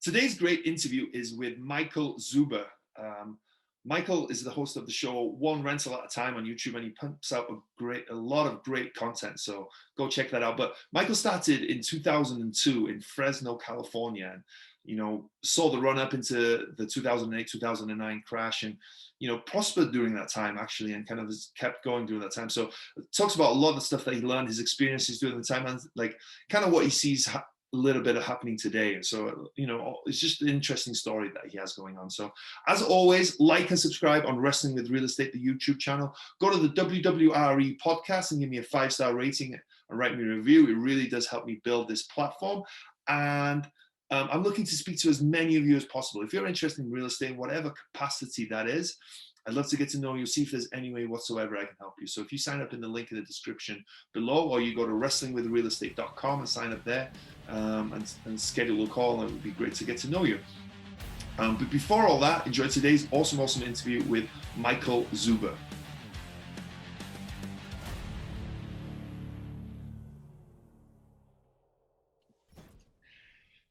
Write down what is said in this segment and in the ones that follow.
Today's great interview is with Michael Zuber. Michael is the host of the show One Rental at a Time on YouTube, and he pumps out a lot of great content. So go check that out. But Michael started in 2002 in Fresno, California, and saw the run up into the 2008-2009 crash, and prospered during that time actually, and kind of kept going during that time. So it talks about a lot of the stuff that he learned, his experiences during the time, and like kind of what he sees a little bit of happening today. And so, it's just an interesting story that he has going on. So as always, like and subscribe on Wrestling with Real Estate, the YouTube channel. Go to the WWRE Podcast and give me a 5-star rating and write me a review. It really does help me build this platform. And I'm looking to speak to as many of you as possible. If you're interested in real estate, in whatever capacity that is, I'd love to get to know you, see if there's any way whatsoever I can help you. So if you sign up in the link in the description below, or you go to wrestlingwithrealestate.com and sign up there and schedule a call, and it would be great to get to know you. But before all that, enjoy today's awesome interview with Michael Zuber.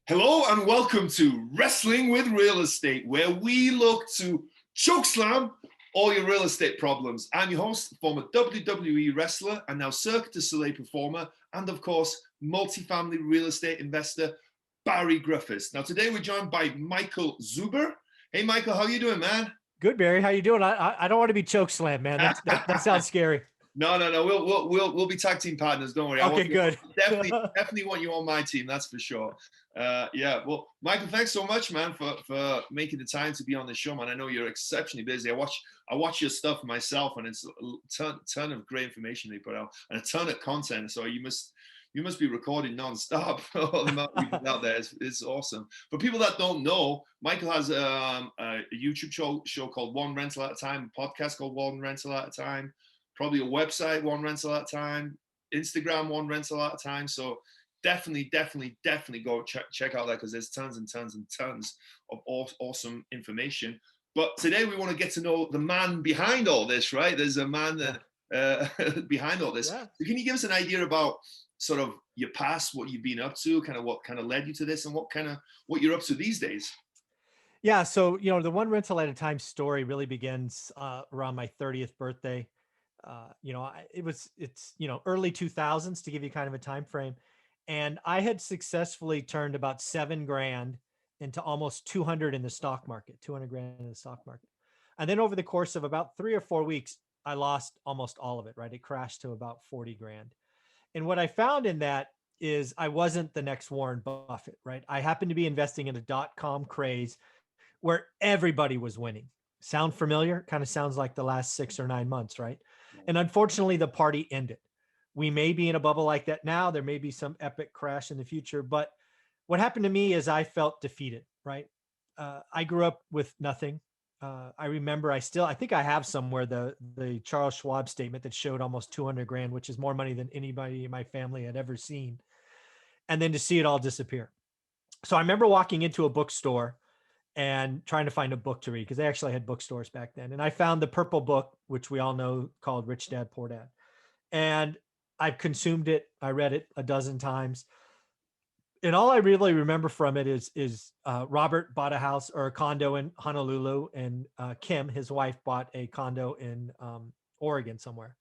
Hello and welcome to Wrestling with Real Estate, where we look to chokeslam all your real estate problems. I'm your host, former WWE wrestler and now Cirque du Soleil performer, and of course, multifamily real estate investor, Barri Griffiths. Now today we're joined by Michael Zuber. Hey Michael, how you doing, man? Good, Barry. How you doing? I don't want to be chokeslam, man. That sounds scary. No. We'll be tag team partners. Don't worry. Okay, good. Definitely want you on my team. That's for sure. Yeah. Well, Michael, thanks so much, man, for making the time to be on the show, man. I know you're exceptionally busy. I watch your stuff myself, and it's a ton of great information they put out and a ton of content. So you must be recording nonstop. All the amount we put out there is awesome. For people that don't know, Michael has a YouTube show called One Rental at a Time, a podcast called One Rental at a Time. Probably a website, One Rental at a Time, Instagram, One Rental at a Time. So definitely go check out that, because there's tons and tons and tons of awesome information. But today we want to get to know the man behind all this, right? There's a man that behind all this. Yeah. So can you give us an idea about sort of your past, what you've been up to, kind of what kind of led you to this, and what you're up to these days? Yeah. So, the One Rental at a Time story really begins around my 30th birthday. It's early 2000s, to give you kind of a time frame, and I had successfully turned about $7,000 into almost 200 in the stock market, 200 grand in the stock market. And then over the course of about 3 or 4 weeks, I lost almost all of it, right? It crashed to about 40 grand. And what I found in that is I wasn't the next Warren Buffett, right? I happened to be investing in a .com craze where everybody was winning. Sound familiar? Kind of sounds like the last 6 or 9 months, right? And unfortunately, the party ended. We may be in a bubble like that now. There may be some epic crash in the future. But what happened to me is I felt defeated, right? I grew up with nothing. I remember I think I have somewhere the Charles Schwab statement that showed almost 200 grand, which is more money than anybody in my family had ever seen. And then to see it all disappear. So I remember walking into a bookstore and trying to find a book to read, because they actually had bookstores back then. And I found the purple book, which we all know, called Rich Dad, Poor Dad. And I've consumed it. I read it a dozen times. And all I really remember from it is Robert bought a house or a condo in Honolulu, and Kim, his wife, bought a condo in Oregon somewhere.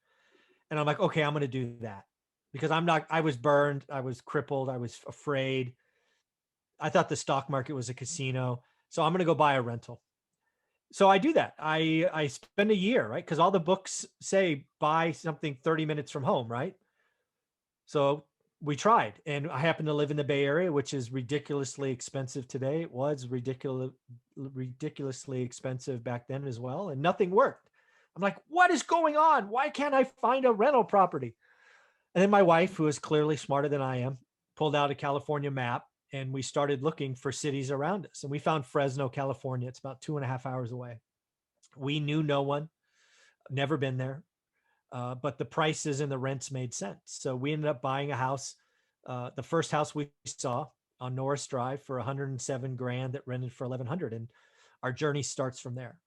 And I'm like, okay, I'm going to do that, because I was burned. I was crippled. I was afraid. I thought the stock market was a casino. So I'm going to go buy a rental. So I do that. I spend a year, right? Because all the books say buy something 30 minutes from home, right? So we tried, and I happen to live in the Bay Area, which is ridiculously expensive today. It was ridiculously expensive back then as well, and nothing worked. I'm like, what is going on? Why can't I find a rental property? And then my wife, who is clearly smarter than I am, pulled out a California map, and we started looking for cities around us. And we found Fresno, California. It's about 2.5 hours away. We knew no one, never been there. But the prices and the rents made sense. So we ended up buying a house, the first house we saw on Norris Drive for 107 grand that rented for 1,100. And our journey starts from there.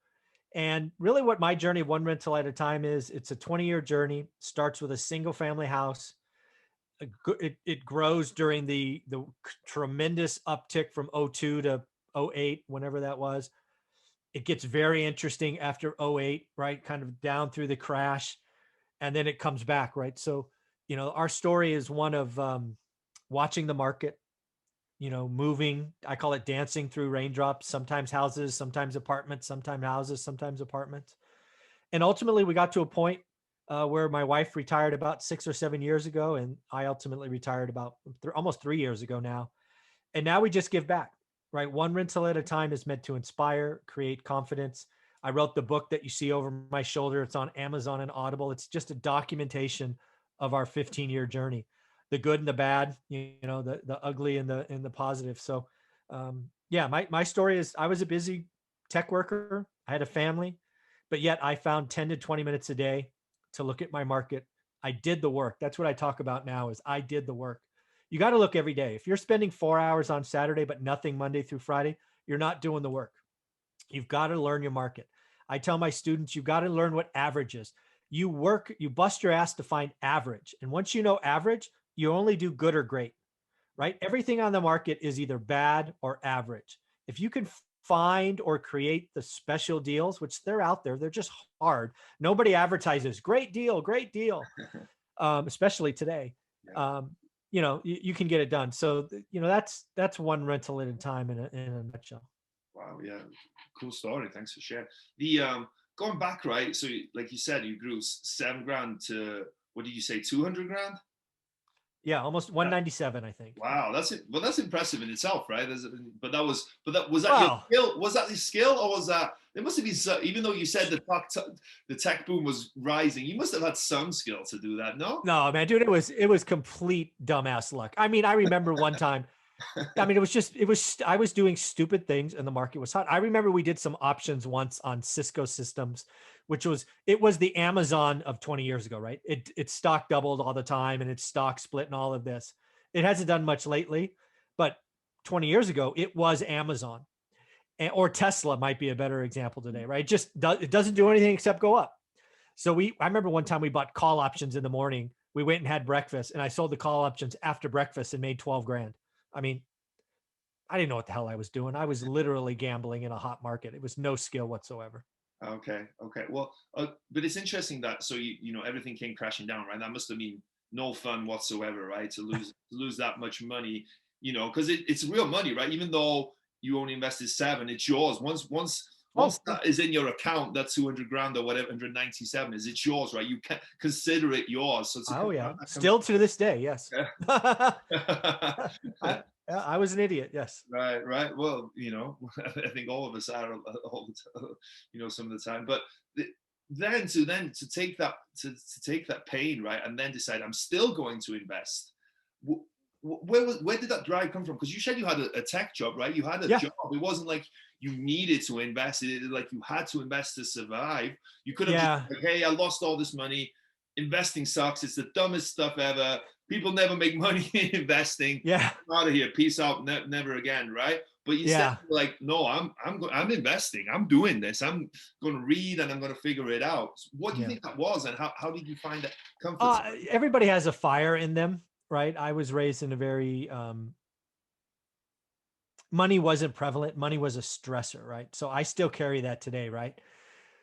And really what my journey, One Rental at a Time, is, it's a 20-year journey, starts with a single family house. It grows during the tremendous uptick from 02 to 08, whenever that was. It gets very interesting after '08, right? Kind of down through the crash, and then it comes back, right? So, our story is one of watching the market, moving. I call it dancing through raindrops, sometimes houses, sometimes apartments, sometimes houses, sometimes apartments. And ultimately, we got to a point where my wife retired about 6 or 7 years ago, and I ultimately retired about almost 3 years ago now. And now we just give back, right? One rental at a time is meant to inspire, create confidence. I wrote the book that you see over my shoulder. It's on Amazon and Audible. It's just a documentation of our 15-year journey, the good and the bad, the ugly and the positive. So, yeah, my story is I was a busy tech worker. I had a family, but yet I found 10 to 20 minutes a day to look at my market. I did the work. That's what I talk about now is I did the work. You got to look every day. If you're spending 4 hours on Saturday, but nothing Monday through Friday, you're not doing the work. You've got to learn your market. I tell my students, you've got to learn what average is. You work, you bust your ass to find average. And once you know average, you only do good or great, right? Everything on the market is either bad or average. If you can find or create the special deals, which they're out there, they're just hard. Nobody advertises great deal, especially today. You can get it done. So, that's one rental at a time in a nutshell. Wow. Yeah. Cool story. Thanks for sharing. The going back, right? So, like you said, you grew $7,000 to, what did you say, 200 grand? Yeah, almost 197, I think. Wow, that's impressive in itself, right? Was that your Wow. skill? Was that your skill, or was that there must have been even though you said the tech boom was rising, you must have had some skill to do that, no? No, man, dude, it was complete dumbass luck. I mean, I remember one time. I mean, I was doing stupid things and the market was hot. I remember we did some options once on Cisco systems, it was the Amazon of 20 years ago, right? Its stock doubled all the time and its stock split and all of this. It hasn't done much lately, but 20 years ago, it was Amazon. Or Tesla might be a better example today, right? It doesn't do anything except go up. So I remember one time we bought call options in the morning. We went and had breakfast and I sold the call options after breakfast and made 12 grand. I mean, I didn't know what the hell I was doing. I was literally gambling in a hot market. It was no skill whatsoever. Okay. Well, but it's interesting that everything came crashing down, right? That must have been no fun whatsoever, right? To lose that much money, because it's real money, right? Even though you only invested 7, it's yours. Once that is in your account, that 200 grand or whatever, 197 it's yours, right? You can consider it yours. So yeah, still to this day, yes. Yeah. I was an idiot. Yes. Right. Well, I think all of us are, some of the time. But then to take that pain, right, and then decide I'm still going to invest. Where did that drive come from? Because you said you had a tech job, right? You had a job. It wasn't like you needed to invest. Like you had to invest to survive. You could have just hey, I lost all this money. Investing sucks. It's the dumbest stuff ever. People never make money in investing. Yeah. Out of here. Peace out. Never again. Right. But you said like, no, I'm investing. I'm doing this. I'm going to read and I'm going to figure it out. What do you think that was, and how did you find that comfort? Everybody has a fire in them, right? I was raised in a very money wasn't prevalent. Money was a stressor, right? So I still carry that today, right?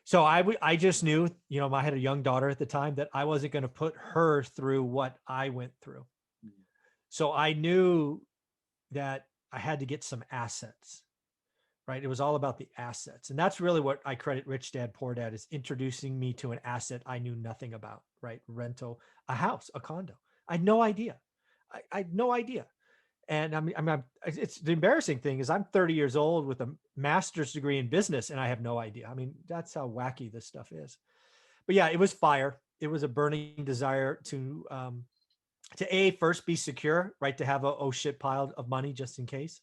So I just knew, I had a young daughter at the time, that I wasn't going to put her through what I went through. So I knew that I had to get some assets, right? It was all about the assets. And that's really what I credit Rich Dad, Poor Dad, is introducing me to an asset I knew nothing about, right? Rental, a house, a condo. I had no idea. I had no idea. And it's the embarrassing thing is I'm 30 years old with a master's degree in business and I have no idea. I mean, that's how wacky this stuff is. But yeah, it was fire. It was a burning desire to first be secure, right? To have a oh shit pile of money just in case.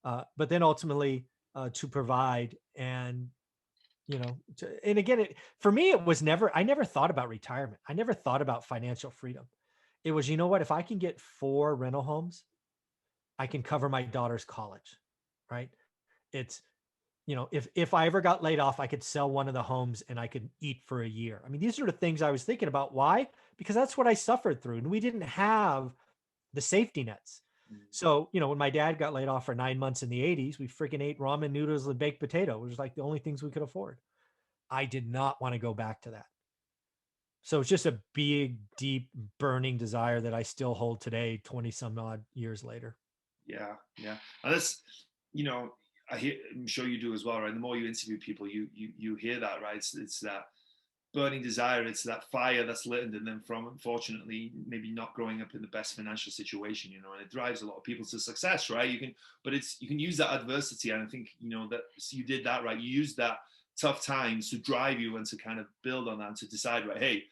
But then ultimately to provide and, and again, for me, it was I never thought about retirement. I never thought about financial freedom. It was, what, if I can get 4 rental homes, I can cover my daughter's college, right? It's, if I ever got laid off, I could sell one of the homes and I could eat for a year. I mean, these are the things I was thinking about. Why? Because that's what I suffered through. And we didn't have the safety nets. So, when my dad got laid off for 9 months in the 80s, we freaking ate ramen noodles and baked potato, which was like the only things we could afford. I did not want to go back to that. So it's just a big, deep, burning desire that I still hold today, 20 some odd years later. Yeah, yeah. And that's, I'm sure you do as well, right? The more you interview people, you hear that, right? It's that burning desire, it's that fire that's lit in them from, unfortunately, maybe not growing up in the best financial situation, and it drives a lot of people to success, right? You can use that adversity, and I think, that you did that, right? You used that tough times to drive you and to kind of build on that and to decide, right, hey,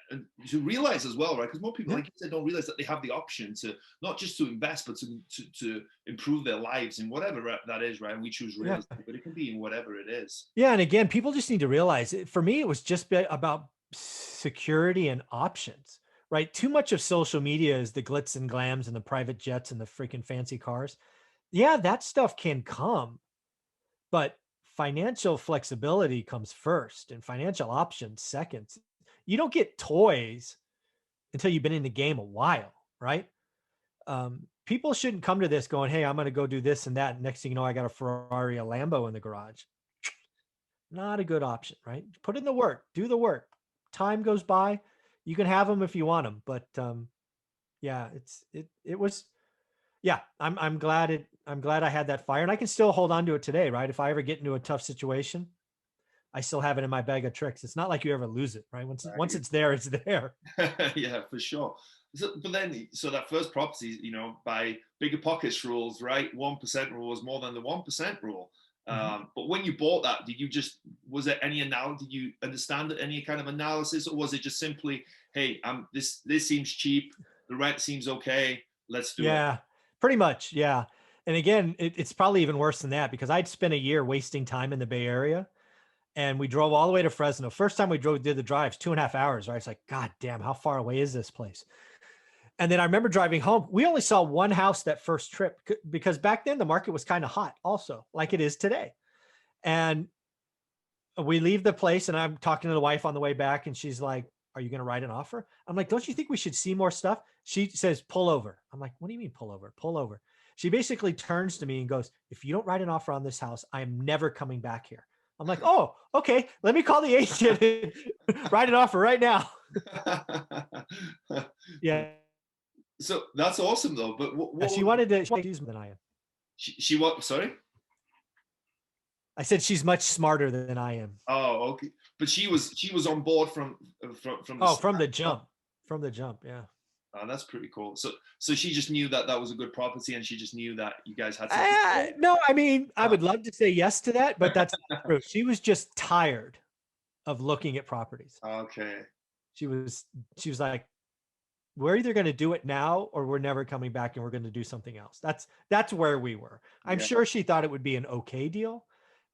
and to realize as well, right? Because more people, like you said, don't realize that they have the option to not just to invest, but to improve their lives in whatever that is, right? And we choose real estate, but it can be in whatever it is. Yeah, and again, people just need to realize it. For me, it was just about security and options, right? Too much of social media is the glitz and glams and the private jets and the freaking fancy cars. Yeah, that stuff can come, but financial flexibility comes first and financial options second. You don't get toys until you've been in the game a while, right? People shouldn't come to this going, hey, I'm going to go do this and that. Next thing you know, I got a Ferrari, a Lambo in the garage. Not a good option, right? Put in the work, do the work. Time goes by. You can have them if you want them, but yeah, it was, yeah, I'm glad I had that fire, and I can still hold on to it today, right? If I ever get into a tough situation, I still have it in my bag of tricks. It's not like you ever lose it, right? Once it's there, it's there. Yeah, for sure. So that first property, by bigger pockets rules, right? 1% rule is more than the 1% rule. But when you bought that, was there any analysis? Did you understand any kind of analysis, or was it just simply, hey, this seems cheap, the rent seems okay, let's do it? Yeah, pretty much. Yeah. And again, it's probably even worse than that, because I'd spent a year wasting time in the Bay Area, and we drove all the way to Fresno. First time we did the drives, 2.5 hours, right? It's like, God damn, how far away is this place? And then I remember driving home. We only saw one house that first trip, because back then the market was kind of hot also, like it is today. And we leave the place, and I'm talking to the wife on the way back, and she's like, are you going to write an offer? I'm like, don't you think we should see more stuff? She says, pull over. I'm like, what do you mean pull over? Pull over. She basically turns to me and goes, if you don't write an offer on this house, I am never coming back here. I'm like, oh, okay. Let me call the agent and write an offer right now. Yeah. So that's awesome though. But what she wanted to she's than I am. She what? Sorry? I said she's much smarter than I am. Oh, okay. But she was on board from the jump. From the jump, yeah. Oh, that's pretty cool. So she just knew that was a good property, and she just knew that you guys had to. No, I mean, I would love to say yes to that, but that's not true. She was just tired of looking at properties. Okay. She was like, we're either going to do it now, or we're never coming back, and we're going to do something else. That's where we were. I'm sure she thought it would be an okay deal,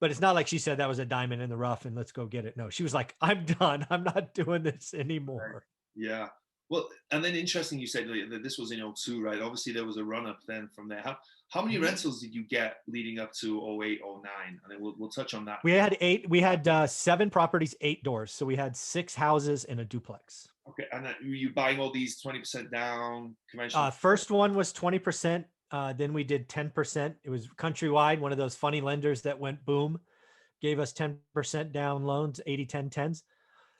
but it's not like she said that was a diamond in the rough and let's go get it. No, she was like, I'm done. I'm not doing this anymore. Yeah. Well, and then interesting, you said that this was in 2002, right? Obviously, there was a run up then from there. How many rentals did you get leading up to 2008, 2009? And then we'll touch on that. We had 8. We had 7 properties, 8 doors. So we had 6 houses and a duplex. Okay. And were you buying all these 20% down conventional? First one was 20%. Then we did 10%. It was Countrywide, one of those funny lenders that went boom, gave us 10% down loans, 80-10-10s.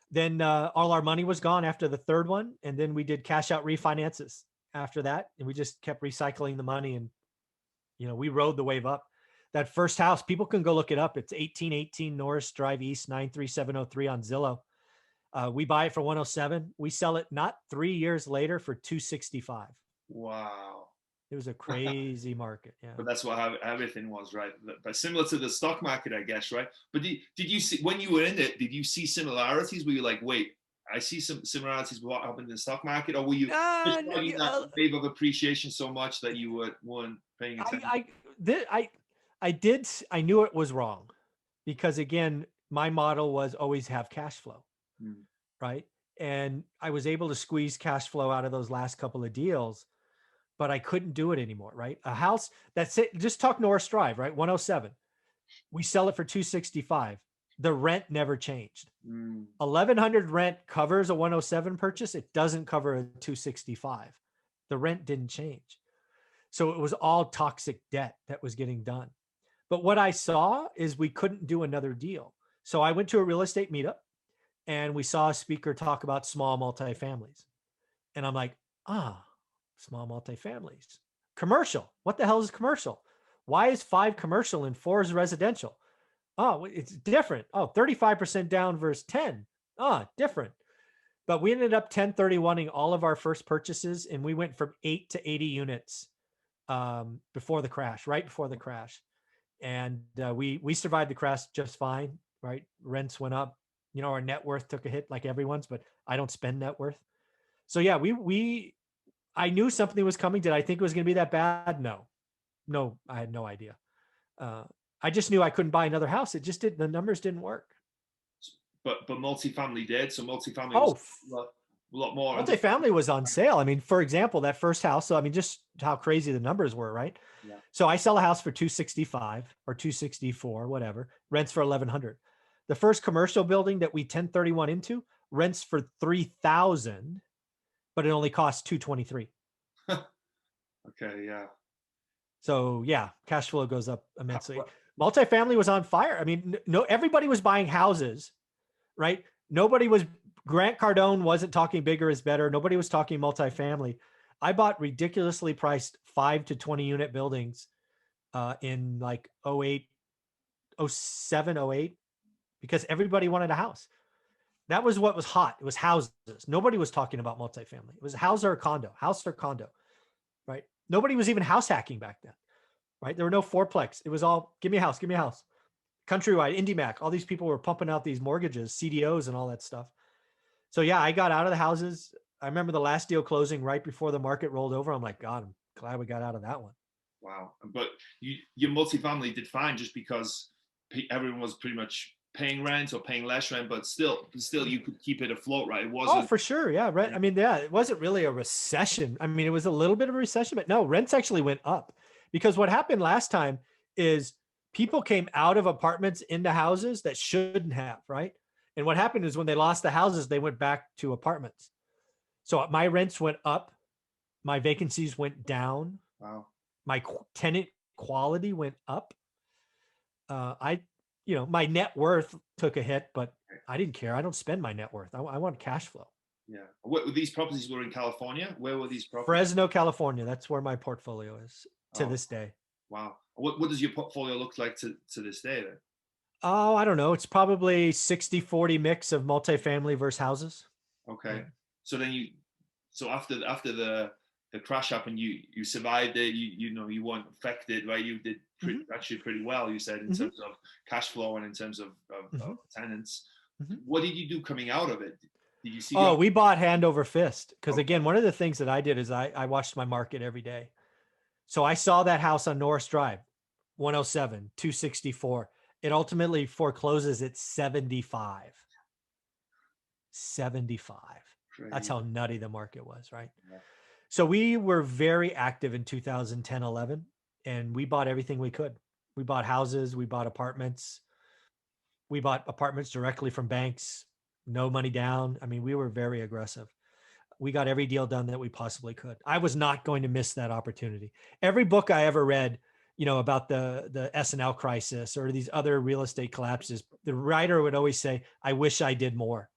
Then all our money was gone after the third one. And then we did cash out refinances after that. And we just kept recycling the money. And, we rode the wave up. That first house, people can go look it up. It's 1818 Norris Drive East, 93703 on Zillow. We buy it for 107. We sell it not 3 years later for 265. Wow. It was a crazy market. Yeah. But that's what everything was, right? But similar to the stock market, I guess, right? But did you see, when you were in it, did you see similarities? Were you like, wait, I see some similarities with what happened in the stock market? Or were you just riding that wave of appreciation so much that you weren't paying attention? I knew it was wrong, because again, my model was always have cash flow, right? And I was able to squeeze cash flow out of those last couple of deals, but I couldn't do it anymore, right? A house, that's it. Just talk Norris Drive, right? 107. We sell it for 265. The rent never changed. 1,100 rent covers a 107 purchase. It doesn't cover a 265. The rent didn't change. So it was all toxic debt that was getting done. But what I saw is we couldn't do another deal. So I went to a real estate meetup and we saw a speaker talk about small multifamilies. And I'm like, small multifamilies. Commercial. What the hell is commercial? Why is 5 commercial and 4 is residential? Oh, it's different. Oh, 35% down versus 10. Different. But we ended up 1031ing all of our first purchases, and we went from 8 to 80 units before the crash, right before the crash. And we survived the crash just fine, right? Rents went up. You know, our net worth took a hit like everyone's, but I don't spend net worth. So yeah, I knew something was coming. Did I think it was going to be that bad? No, I had no idea. I just knew I couldn't buy another house. It just didn't, the numbers didn't work. But multifamily did. So multifamily was a lot more. Multifamily was on sale. I mean, for example, that first house. So I mean, just how crazy the numbers were, right? Yeah. So I sell a house for 265 or 264, whatever. Rents for 1,100. The first commercial building that we 1031 into rents for 3,000, but it only costs 223. Okay, yeah. So yeah, cash flow goes up immensely. Multifamily was on fire. I mean, no, everybody was buying houses, right? Grant Cardone wasn't talking bigger is better. Nobody was talking multifamily. I bought ridiculously priced 5 to 20 unit buildings in like 08, 07, 08, because everybody wanted a house. That was what was hot. It was houses. Nobody was talking about multifamily. It was house or condo, right? Nobody was even house hacking back then, right? There were no fourplex. It was all, give me a house, give me a house. Countrywide, IndyMac, all these people were pumping out these mortgages, CDOs and all that stuff. So yeah, I got out of the houses. I remember the last deal closing right before the market rolled over. I'm like, God, I'm glad we got out of that one. Wow. But your multifamily did fine just because everyone was pretty much paying rent or paying less rent, but still you could keep it afloat, right? It wasn't. Oh, for sure. Yeah. Right. I mean, yeah, it wasn't really a recession. I mean, it was a little bit of a recession, but no, rents actually went up because what happened last time is people came out of apartments into houses that shouldn't have, right? And what happened is when they lost the houses, they went back to apartments. So my rents went up, my vacancies went down. Wow. My tenant quality went up. My net worth took a hit, but I didn't care. I don't spend my net worth. I want cash flow. Yeah. What these properties were in California? Where were these properties? Fresno, California. That's where my portfolio is to this day. Wow. What does your portfolio look like to this day then? Oh, I don't know. It's probably 60-40 mix of multifamily versus houses. Okay. Yeah. So after the crash happened, you survived it. You weren't affected, right? You did actually pretty well. You said in terms of cash flow and in terms of tenants. What did you do coming out of it? Did you see? We bought hand over fist because again, one of the things that I did is I watched my market every day. So I saw that house on Norris Drive, 107, 264. It ultimately forecloses at 75. 75. Crazy. That's how nutty the market was, right? Yeah. So we were very active in 2010, 11, and we bought everything we could. We bought houses, we bought apartments. We bought apartments directly from banks, no money down. I mean, we were very aggressive. We got every deal done that we possibly could. I was not going to miss that opportunity. Every book I ever read, about the S&L crisis or these other real estate collapses, the writer would always say, I wish I did more.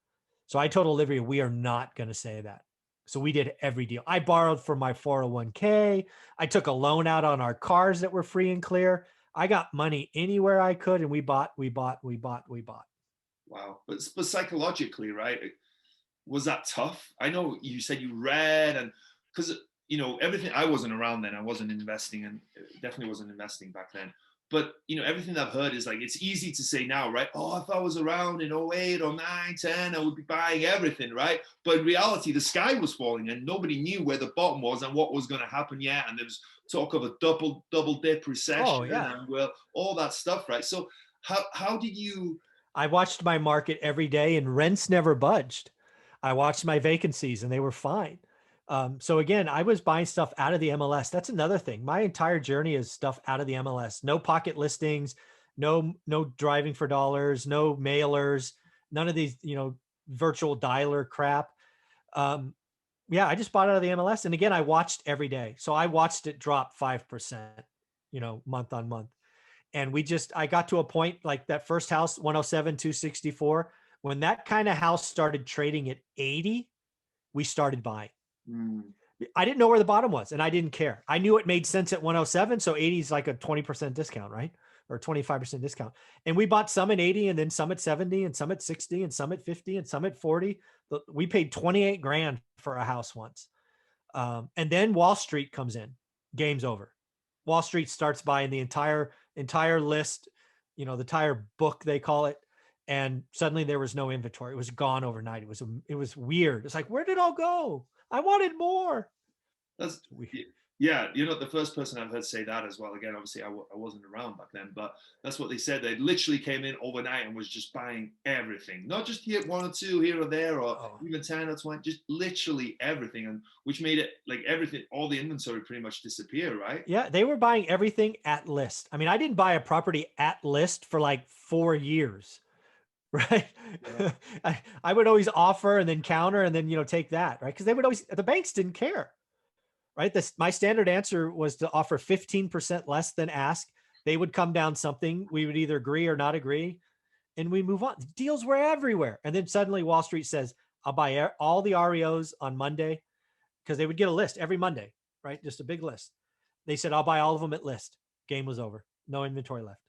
So I told Olivia, we are not going to say that. So we did every deal. I borrowed from my 401k. I took a loan out on our cars that were free and clear. I got money anywhere I could, and we bought. Wow. But psychologically, right? Was that tough? I know you said you read, and because everything, I wasn't around then. I wasn't investing, and definitely wasn't investing back then. But everything I've heard is like, it's easy to say now, right? Oh, if I was around in 08 or 9, 10, I would be buying everything, right? But in reality, the sky was falling and nobody knew where the bottom was and what was going to happen yet. And there was talk of a double dip recession and all that stuff, right? So how did you? I watched my market every day and rents never budged. I watched my vacancies and they were fine. So again, I was buying stuff out of the MLS. That's another thing. My entire journey is stuff out of the MLS. No pocket listings, no driving for dollars, no mailers, none of these, virtual dialer crap. Yeah, I just bought out of the MLS. And again, I watched every day. So I watched it drop 5%, month on month. And I got to a point like that first house, 107, 264. When that kind of house started trading at 80, we started buying. I didn't know where the bottom was and I didn't care. I knew it made sense at 107. So 80 is like a 20% discount, right? Or 25% discount. And we bought some at 80 and then some at 70 and some at 60 and some at 50 and some at 40. We paid 28 grand for a house once. And then Wall Street comes in, game's over. Wall Street starts buying the entire list, the entire book, they call it. And suddenly there was no inventory. It was gone overnight. It was weird. It's like, where did it all go? I wanted more. That's weird. Yeah, you're not the first person I've heard say that as well. Again, obviously, I wasn't around back then, but that's what they said. They literally came in overnight and was just buying everything, not just here one or two here or there, or even 10 or 20, just literally everything, and which made it like everything, all the inventory pretty much disappear, right? Yeah, they were buying everything at list. I mean, I didn't buy a property at list for like 4 years, right? Yeah. I would always offer and then counter and then take that, right? Because the banks didn't care. Right. My standard answer was to offer 15% less than ask. They would come down something. We would either agree or not agree. And we move on. Deals were everywhere. And then suddenly Wall Street says, I'll buy all the REOs on Monday, because they would get a list every Monday, right? Just a big list. They said, I'll buy all of them at list. Game was over. No inventory left.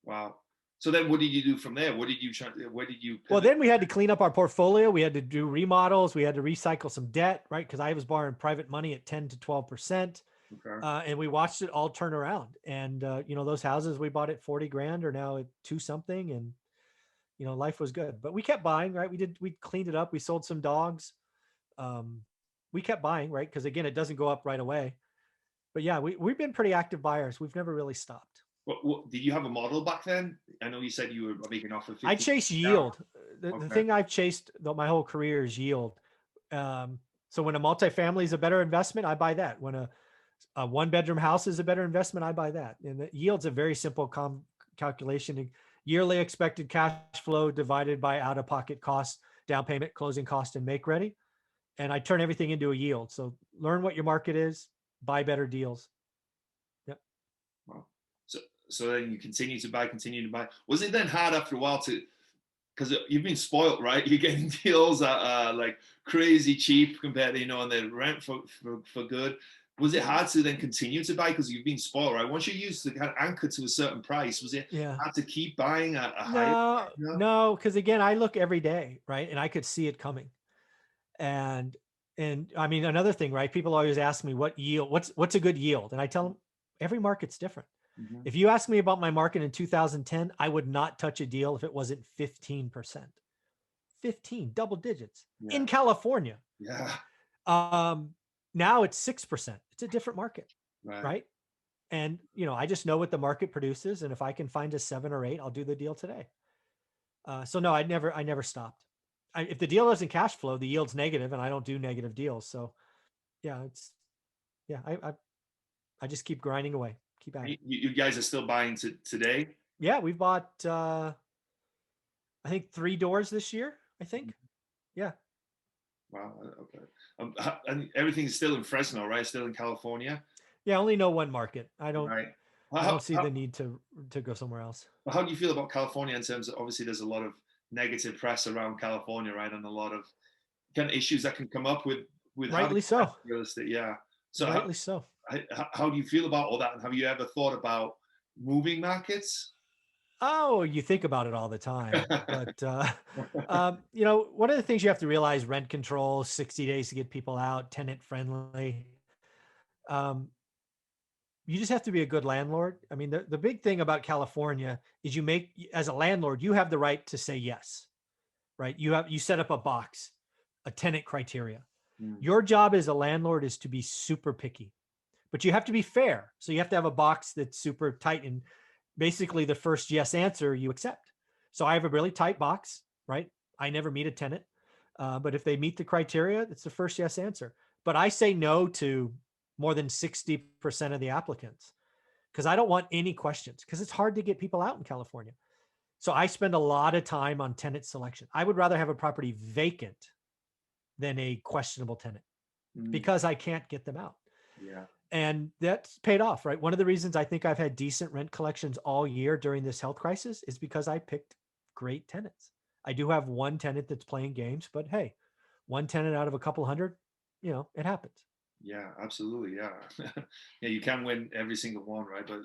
Wow. So then what did you do from there? Where did you pivot? Well, then we had to clean up our portfolio. We had to do remodels. We had to recycle some debt, right? Because I was borrowing private money at 10 to 12%. Okay. And we watched it all turn around. And, those houses we bought at 40 grand are now at 2 something. And, life was good. But we kept buying, right? We cleaned it up. We sold some dogs. We kept buying, right? Because, again, it doesn't go up right away. But, yeah, we've been pretty active buyers. We've never really stopped. What, did you have a model back then? I know you said you were making off of 50. I chase yield. The thing I've chased my whole career is yield. So when a multifamily is a better investment, I buy that. When a one-bedroom house is a better investment, I buy that. And the yield's a very simple calculation. Yearly expected cash flow divided by out-of-pocket costs, down payment, closing cost, and make ready. And I turn everything into a yield. So learn what your market is, buy better deals. Yep. Wow. So then you continue to buy. Was it then hard after a while because you've been spoiled, right? You're getting deals that like crazy cheap compared to, and they rent for good. Was it hard to then continue to buy because you've been spoiled, right? Once you used to kind of anchor to a certain price, was it hard to keep buying at a higher price? No, because again, I look every day, right? And I could see it coming. And I mean, another thing, right? People always ask me what's a good yield? And I tell them every market's different. Mm-hmm. If you ask me about my market in 2010, I would not touch a deal if it wasn't 15%. 15, double digits in California. Yeah. Now it's 6%. It's a different market, right? And, I just know what the market produces. And if I can find a 7 or 8, I'll do the deal today. So no, I never stopped. If the deal doesn't cash flow, the yield's negative and I don't do negative deals. So I just keep grinding away. Keep at it. You guys are still buying today? Yeah, we've bought, I think 3 doors this year, I think. Yeah. Wow. Okay. And everything's still in Fresno, right? Still in California? Yeah, I only know one market. I don't see the need to go somewhere else. How do you feel about California in terms of, obviously there's a lot of negative press around California, right? And a lot of kind of issues that can come up with rightly so. Real estate. Yeah. So rightly so. How do you feel about all that? And have you ever thought about moving markets? Oh, you think about it all the time. But, one of the things you have to realize, rent control, 60 days to get people out, tenant friendly. You just have to be a good landlord. I mean, the big thing about California is as a landlord, you have the right to say yes, right? You set up a box, a tenant criteria. Your job as a landlord is to be super picky. But you have to be fair. So you have to have a box that's super tight, and basically the first yes answer you accept. So I have a really tight box, right? I never meet a tenant. But if they meet the criteria, it's the first yes answer. But I say no to more than 60% of the applicants because I don't want any questions, because it's hard to get people out in California. So I spend a lot of time on tenant selection. I would rather have a property vacant than a questionable tenant. because I can't get them out. Yeah. And that's paid off, right? One of the reasons I think I've had decent rent collections all year during this health crisis is because I picked great tenants. I do have one tenant that's playing games, but hey, one tenant out of a couple hundred, it happens. Yeah, absolutely. Yeah. Yeah, you can win every single one, right? But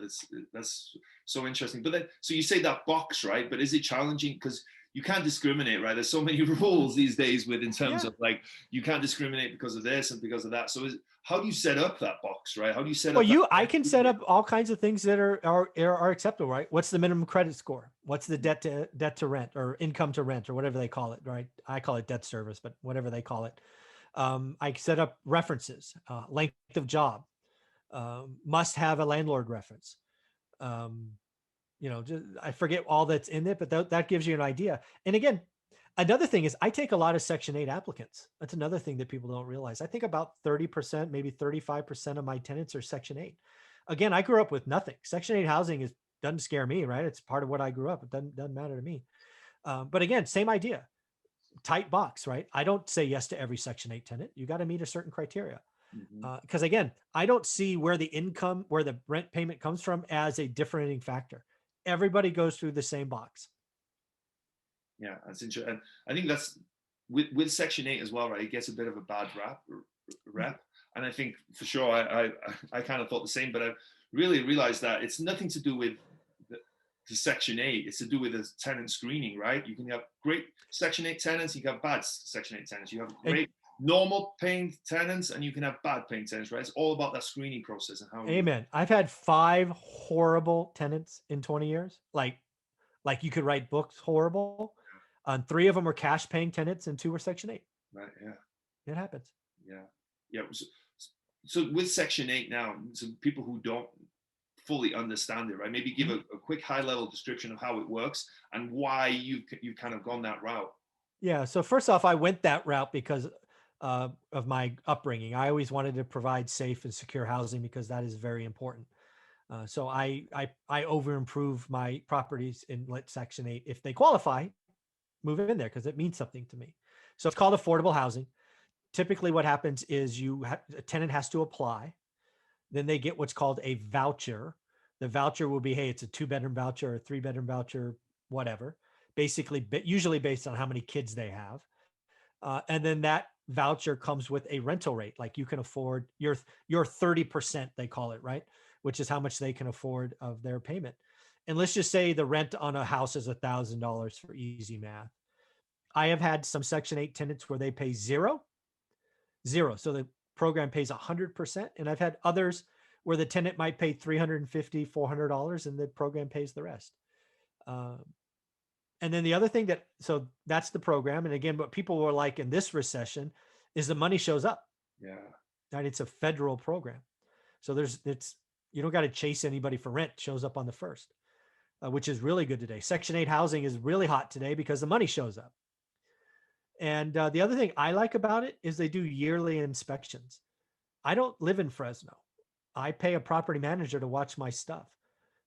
that's so interesting. But then, so you say that box, right? But is it challenging? Because you can't discriminate, right? There's so many rules these days with in terms Yeah. of like you can't discriminate because of this and because of that. So how do you set up that box, right? How do you set Well, up that? I can set up all kinds of things that are acceptable, right? What's the minimum credit score? What's the debt to rent or income to rent or whatever they call it, right? I call it debt service, but whatever they call it. I set up references, length of job, must have a landlord reference. I forget all that's in it, but that gives you an idea. And again, another thing is I take a lot of Section 8 applicants. That's another thing that people don't realize. I think about 30%, maybe 35% of my tenants are Section 8. Again, I grew up with nothing. Section 8 housing doesn't scare me, right? It's part of what I grew up. It doesn't matter to me. But again, same idea. Tight box, right? I don't say yes to every Section 8 tenant. You got to meet a certain criteria. Because again, I don't see where the rent payment comes from as a differentiating factor. Everybody goes through the same box. Yeah, that's interesting. And I think that's with Section 8 as well, right? It gets a bit of a bad rep. And I think for sure, I kind of thought the same, but I really realized that it's nothing to do with the Section 8. It's to do with the tenant screening, right? You can have great Section 8 tenants, you can have bad Section 8 tenants. You have great normal paying tenants, and you can have bad paying tenants, right? It's all about that screening process and how. Amen. I've had 5 horrible tenants in 20 years. Like you could write books horrible. 3 of them were cash paying tenants and 2 were Section 8. Right. Yeah. It happens. Yeah. Yeah. So with Section 8 now, so people who don't fully understand it, right? Maybe give a quick high level description of how it works and why you've kind of gone that route. Yeah. So first off, I went that route because of my upbringing. I always wanted to provide safe and secure housing because that is very important. So I over improve my properties in Section 8 if they qualify, move in there because it means something to me. So it's called affordable housing. Typically, what happens is a tenant has to apply, then they get what's called a voucher. The voucher will be, hey, it's a 2-bedroom voucher or a 3-bedroom voucher, whatever. Basically, usually based on how many kids they have, and then that voucher comes with a rental rate, like you can afford your 30%, they call it, right? Which is how much they can afford of their payment. And let's just say the rent on a house is $1,000 for easy math. I have had some Section 8 tenants where they pay zero. So the program pays 100%. And I've had others where the tenant might pay $350, $400 and the program pays the rest. And then the other thing so that's the program. And again, what people were like in this recession is the money shows up. Yeah. Right. It's a federal program. So you don't got to chase anybody for rent. It shows up on the first, which is really good today. Section 8 housing is really hot today because the money shows up. And the other thing I like about it is they do yearly inspections. I don't live in Fresno. I pay a property manager to watch my stuff.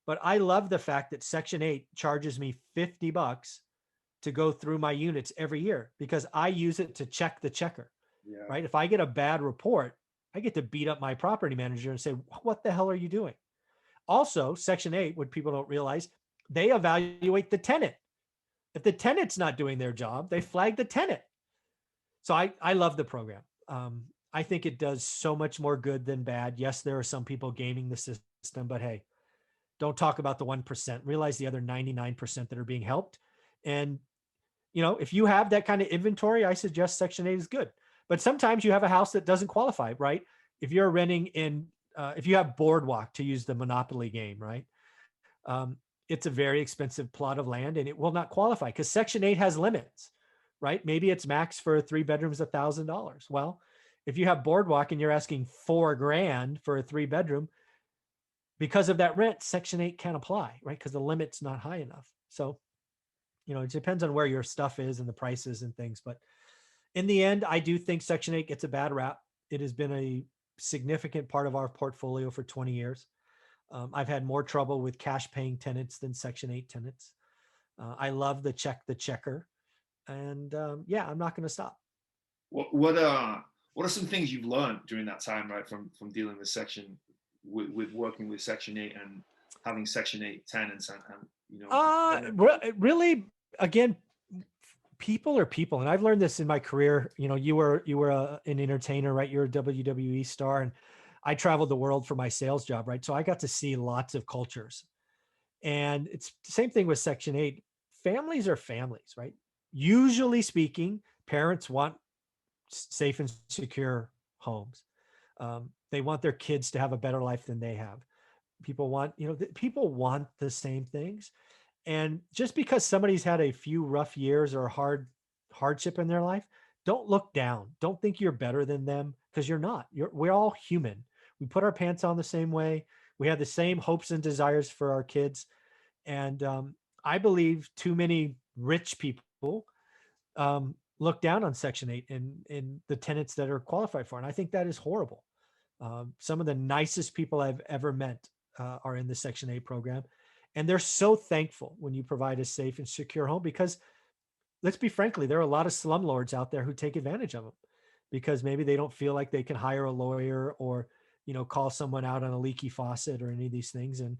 But I love the fact that Section 8 charges me $50 to go through my units every year because I use it to check the checker, right? If I get a bad report, I get to beat up my property manager and say, what the hell are you doing? Also, Section 8, what people don't realize, they evaluate the tenant. If the tenant's not doing their job, they flag the tenant. So I love the program. I think it does so much more good than bad. Yes, there are some people gaming the system, but hey, don't talk about the 1%. Realize the other 99% that are being helped. And, if you have that kind of inventory, I suggest Section 8 is good. But sometimes you have a house that doesn't qualify, right? If you're renting if you have Boardwalk, to use the Monopoly game, right? It's a very expensive plot of land and it will not qualify because Section 8 has limits, right? Maybe it's max for 3 bedrooms, $1,000. Well, if you have Boardwalk and you're asking $4,000 for a 3-bedroom, because of that rent, Section 8 can't apply, right? Because the limit's not high enough. So, it depends on where your stuff is and the prices and things. But in the end, I do think Section 8 gets a bad rap. It has been a significant part of our portfolio for 20 years. I've had more trouble with cash paying tenants than Section 8 tenants. I love the checker. And I'm not going to stop. What What are some things you've learned during that time, right, from dealing with with working with Section 8 and having Section 8 tenants and Really, again, people are people, and I've learned this in my career. You were an entertainer, right? You're a WWE star, and I traveled the world for my sales job, right? So I got to see lots of cultures, and it's the same thing with Section 8. Families are families, right? Usually speaking, parents want safe and secure homes. They want their kids to have a better life than they have. People want the same things. And just because somebody's had a few rough years or hardship in their life, don't look down. Don't think you're better than them, because you're not. We're all human. We put our pants on the same way. We have the same hopes and desires for our kids. And I believe too many rich people look down on Section 8 and the tenants that are qualified for it. And I think that is horrible. Some of the nicest people I've ever met are in the Section 8 program. And they're so thankful when you provide a safe and secure home, because let's be frankly, there are a lot of slumlords out there who take advantage of them because maybe they don't feel like they can hire a lawyer or, call someone out on a leaky faucet or any of these things. And,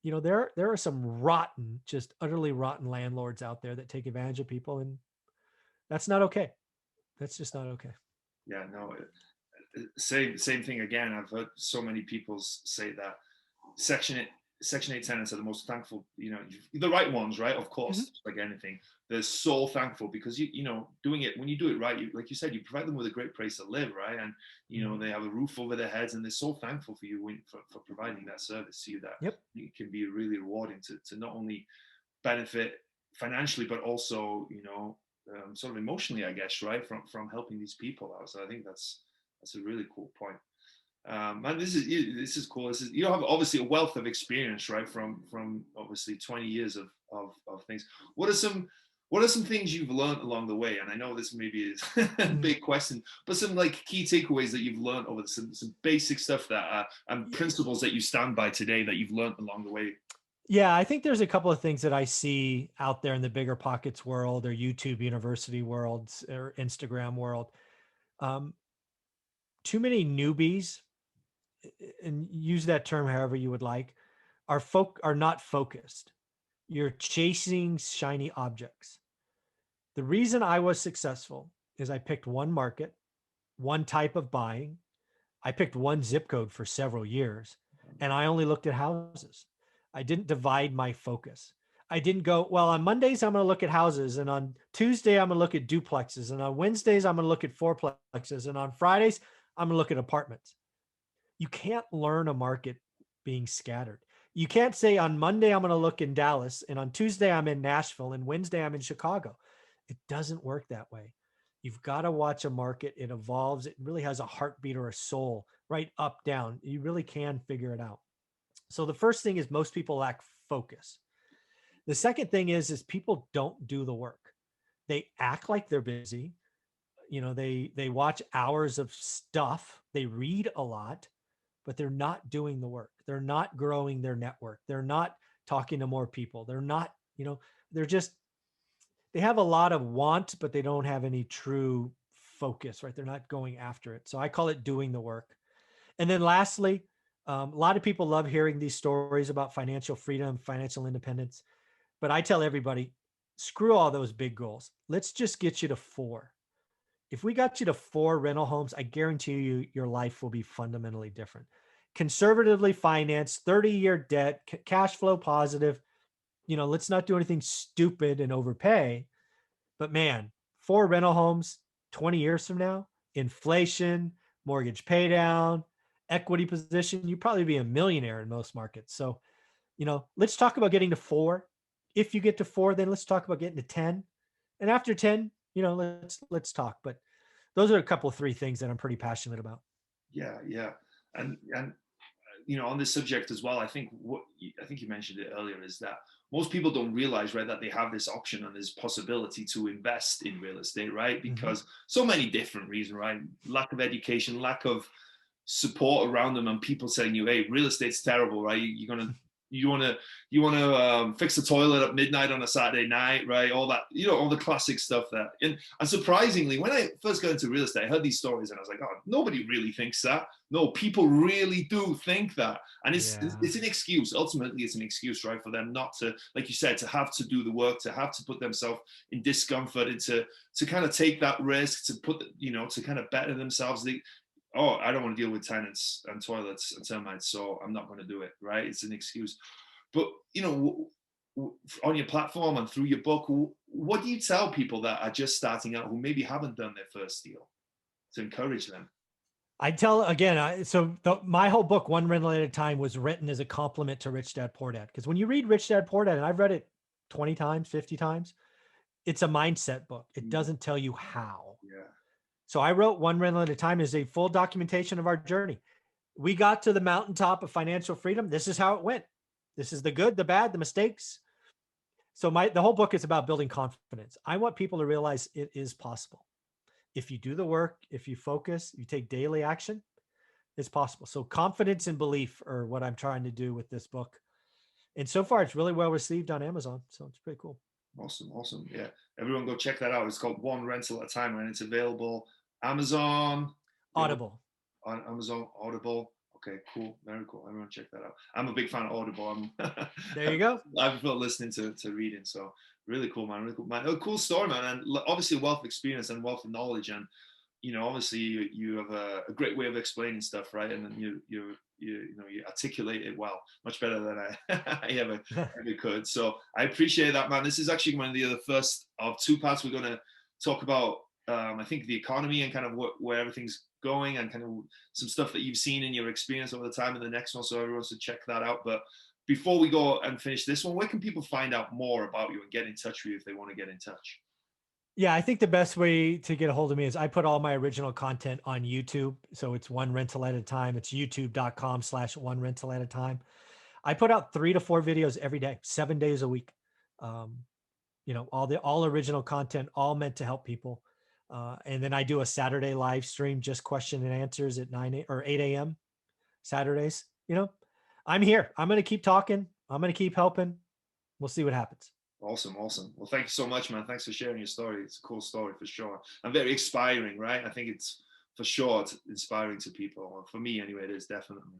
there are some rotten, just utterly rotten landlords out there that take advantage of people. And that's not okay. That's just not okay. Yeah, no, same thing again. I've heard so many people say that Section 8 tenants are the most thankful, the right ones, right? Of course, like anything, they're so thankful because doing it, when you do it right, like you said, you provide them with a great place to live, right? And they have a roof over their heads, and they're so thankful for you for providing that service to you, that it can be really rewarding to not only benefit financially, but also sort of emotionally, I guess, right, from helping these people out. So I think that's a really cool point. And this is cool. You have obviously a wealth of experience, right, from obviously 20 years of things. What are some things you've learned along the way? And I know this maybe is a big question, but some like key takeaways that you've learned over some basic stuff that and principles that you stand by today that you've learned along the way. Yeah, I think there's a couple of things that I see out there in the Bigger Pockets world or YouTube University world or Instagram world. Too many newbies, and use that term however you would like, are not focused. You're chasing shiny objects. The reason I was successful is I picked one market, one type of buying. I picked one zip code for several years, and I only looked at houses. I didn't divide my focus. I didn't go, well, on Mondays, I'm going to look at houses. And on Tuesday, I'm going to look at duplexes. And on Wednesdays, I'm going to look at fourplexes. And on Fridays, I'm going to look at apartments. You can't learn a market being scattered. You can't say on Monday, I'm going to look in Dallas. And on Tuesday, I'm in Nashville. And Wednesday, I'm in Chicago. It doesn't work that way. You've got to watch a market. It evolves. It really has a heartbeat or a soul, right? Up, down. You really can figure it out. So the first thing is most people lack focus. The second thing is people don't do the work. They act like they're busy. They watch hours of stuff. They read a lot, but they're not doing the work. They're not growing their network. They're not talking to more people. They're not, they have a lot of want, but they don't have any true focus, right? They're not going after it. So I call it doing the work. And then lastly, a lot of people love hearing these stories about financial freedom, financial independence, but I tell everybody, screw all those big goals. Let's just get you to 4. If we got you to 4 rental homes, I guarantee you your life will be fundamentally different. Conservatively financed, 30-year debt, cash flow positive. Let's not do anything stupid and overpay. But man, 4 rental homes 20 years from now, inflation, mortgage pay down, equity position, you'd probably be a millionaire in most markets. So, let's talk about getting to 4. If you get to 4, then let's talk about getting to 10. And after 10, let's talk. But those are a couple of 3 things that I'm pretty passionate about. Yeah. And on this subject as well, I think you mentioned it earlier, is that most people don't realize, right, that they have this option and this possibility to invest in real estate, right? Because so many different reasons, right? Lack of education, lack of support around them, and people saying you, hey, real estate's terrible, right? You're gonna you want to fix the toilet at midnight on a Saturday night, right? All that, all the classic stuff there. And surprisingly, when I first got into real estate, I heard these stories and I was like, oh, nobody really thinks that. No, people really do think that. And it's an excuse. Ultimately, it's an excuse, right? For them not to, like you said, to have to do the work, to have to put themselves in discomfort, and to kind of take that risk, to put, to kind of better themselves. I don't want to deal with tenants and toilets and termites, so I'm not going to do it, right? It's an excuse. But, on your platform and through your book, what do you tell people that are just starting out who maybe haven't done their first deal to encourage them? I tell, again, my whole book, One Rental at a Time, was written as a compliment to Rich Dad Poor Dad. Because when you read Rich Dad Poor Dad, and I've read it 20 times, 50 times, it's a mindset book. It doesn't tell you how. Yeah. So I wrote One Rental at a Time as a full documentation of our journey. We got to the mountaintop of financial freedom. This is how it went. This is the good, the bad, the mistakes. So the whole book is about building confidence. I want people to realize it is possible. If you do the work, if you focus, you take daily action, it's possible. So confidence and belief are what I'm trying to do with this book. And so far, it's really well received on Amazon. So it's pretty cool. Awesome. Yeah. Everyone go check that out. It's called One Rental at a Time, and it's available Amazon. Audible. On Amazon, Audible. Okay, cool. Very cool. Everyone check that out. I'm a big fan of Audible. There you go. I've been listening to reading. So really cool, man. Really cool, man. A cool story, man. And obviously a wealth of experience and wealth of knowledge. And, obviously you have a great way of explaining stuff, right? And then you articulate it well, much better than I ever could. So I appreciate that, man. This is actually one of the first of two parts. We're going to talk about, I think, the economy and kind of where everything's going, and kind of some stuff that you've seen in your experience over the time in the next one. So everyone should check that out. But before we go and finish this one, where can people find out more about you and get in touch with you if they want to get in touch? Yeah, I think the best way to get a hold of me is I put all my original content on YouTube. So it's One Rental at a Time. It's youtube.com/One Rental at a Time. I put out 3 to 4 videos every day, 7 days a week. All original content, all meant to help people. And then I do a Saturday live stream, just question and answers at 8 a.m. Saturdays. I'm here. I'm going to keep talking. I'm going to keep helping. We'll see what happens. Awesome. Well, thank you so much, man. Thanks for sharing your story. It's a cool story for sure. And very inspiring, right? I think it's for sure it's inspiring to people. For me, anyway, it is definitely.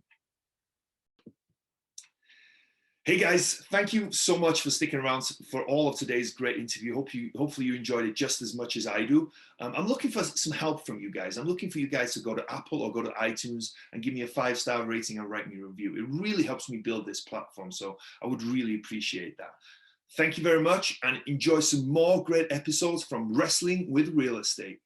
Hey guys, thank you so much for sticking around for all of today's great interview. Hopefully you enjoyed it just as much as I do. I'm looking for some help from you guys. I'm looking for you guys to go to Apple or go to iTunes and give me a 5-star rating and write me a review. It really helps me build this platform, so I would really appreciate that. Thank you very much, and enjoy some more great episodes from Wrestling with Real Estate.